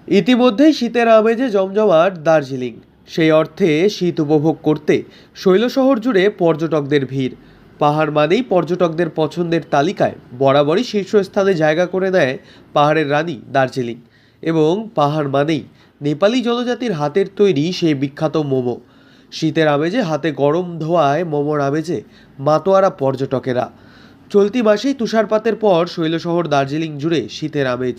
ইতিমধ্যেই শীতের আমেজে জমজমাট দার্জিলিং। সেই অর্থে শীত উপভোগ করতে শৈলশহর জুড়ে পর্যটকদের ভিড়। পাহাড় মানেই পর্যটকদের পছন্দের তালিকায় বরাবরই শীর্ষস্থানে জায়গা করে নেয় পাহাড়ের রানী দার্জিলিং। এবং পাহাড় মানেই নেপালি জনজাতির হাতের তৈরি সেই বিখ্যাত মোমো। শীতের আমেজে হাতে গরম ধোয়ায় মোমোর আমেজে মাতোয়ারা পর্যটকেরা। চলতি মাসেই তুষারপাতের পর শৈলশহর দার্জিলিং জুড়ে শীতের আমেজ।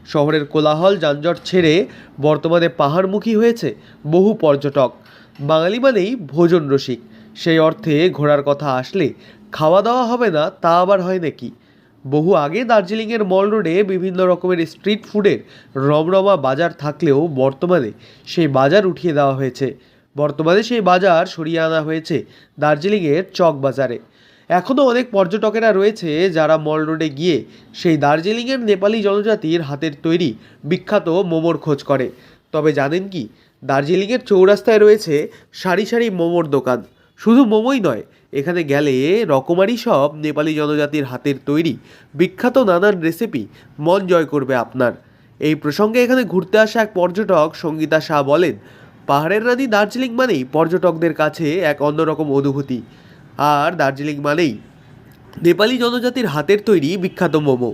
শহরের কোলাহল যানজট ছেড়ে বর্তমানে পাহাড়মুখী হয়েছে বহু পর্যটক। বাঙালি মানেই ভোজন রসিক। সেই অর্থে ঘোরার কথা আসলে খাওয়া দাওয়া হবে না তা আবার হয় নাকি। বহু আগে দার্জিলিংয়ের মল রোডে বিভিন্ন রকমের স্ট্রিট ফুডের রমরমা বাজার থাকলেও বর্তমানে সেই বাজার উঠিয়ে দেওয়া হয়েছে। বর্তমানে সেই বাজার সরিয়ে আনা হয়েছে দার্জিলিংয়ের চক বাজারে। এখনও অনেক পর্যটকেরা রয়েছে যারা মল রোডে গিয়ে সেই দার্জিলিংয়ের নেপালি জনজাতির হাতের তৈরি বিখ্যাত মোমোর খোঁজ করে। তবে জানেন কি, দার্জিলিংয়ের চৌরাস্তায় রয়েছে সারি সারি মোমোর দোকান। শুধু মোমোই নয়, এখানে গেলে রকমারি সব নেপালি জনজাতির হাতের তৈরি বিখ্যাত নানান রেসিপি মন জয় করবে আপনার। এই প্রসঙ্গে এখানে ঘুরতে আসা এক পর্যটক সঙ্গীতা শাহ বলেন, পাহাড়ের রানী দার্জিলিং মানেই পর্যটকদের কাছে এক অন্যরকম অনুভূতি। আর দার্জিলিং মানেই নেপালি জনজাতির হাতের তৈরি বিখ্যাত মোমো।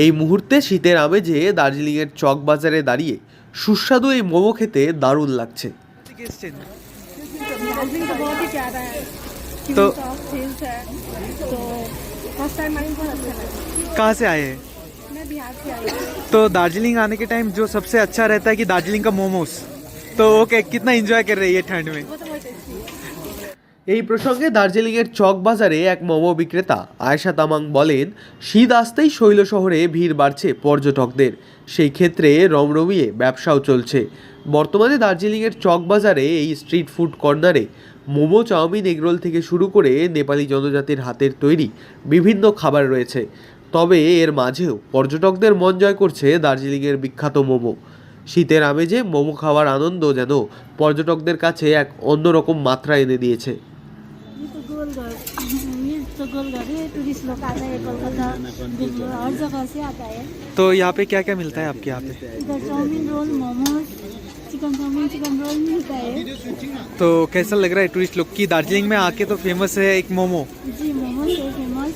এই মুহূর্তে শীতের আমেজে দার্জিলিংয়ের চক বাজারে দাঁড়িয়ে সুস্বাদু এই মোমো খেতে দারুণ লাগছে। दार्जिलिंग तो बहुत ही प्यारा है। तो हिल्स है, तो फर्स्ट टाइम आई बहुत अच्छा लगा। कहाँ से आए हैं? मैं बिहार से आई हूँ। तो दार्जिलिंग आने के टाइम जो सबसे अच्छा रहता है कि दार्जिलिंग का मोमोज, तो वो कितना एंजॉय कर रही है ठंड में? वो तो बहुत टेस्टी है। এই প্রসঙ্গে দার্জিলিংয়ের চক বাজারে এক মোমো বিক্রেতা আয়েশা তামাং বলেন, শীত আসতেই শৈলশহরে ভিড় বাড়ছে পর্যটকদের। সেই ক্ষেত্রে রমরমিয়ে ব্যবসাও চলছে। বর্তমানে দার্জিলিংয়ের চক বাজারে এই স্ট্রিট ফুড কর্নারে মোমো, চাউমিন, এগরোল থেকে শুরু করে নেপালি জনজাতির হাতের তৈরি বিভিন্ন খাবার রয়েছে। তবে এর মাঝেও পর্যটকদের মন জয় করছে দার্জিলিংয়ের বিখ্যাত মোমো। শীতের আমেজে মোমো খাওয়ার আনন্দ যেন পর্যটকদের কাছে এক অন্যরকম মাত্রা এনে দিয়েছে। ये तो गोलघर है, टूरिस्ट लोग आता है कोलकाता, बेंगलोर, हर जगह से आता है। तो यहाँ पे क्या क्या मिलता है आपके यहाँ पे? इधर chowmein roll, momos, chicken chowmein, chicken roll मिलता है। तो कैसा लग रहा है टूरिस्ट लोग की दार्जिलिंग में आके तो फेमस है एक मोमो, जी मोमोज है फेमस।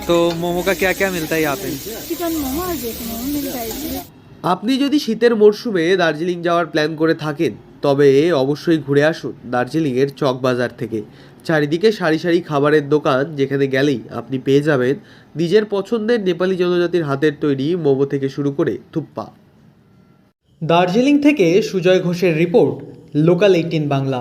तो मोमो का क्या क्या मिलता है यहाँ पे? चिकन मोमो और वेज मोमो मिलता है इसमें। আপনি যদি শীতের মরশুমে দার্জিলিং যাওয়ার প্ল্যান করে থাকেন তবে অবশ্যই ঘুরে আসুন দার্জিলিংয়ের চক বাজার থেকে। চারিদিকে সারি সারি খাবারের দোকান, যেখানে গেলেই আপনি পেয়ে যাবেন নিজের পছন্দের নেপালি জনজাতির হাতের তৈরি মোমো থেকে শুরু করে থুপ্পা। দার্জিলিং থেকে সুজয় ঘোষের রিপোর্ট, লোকাল 18 বাংলা।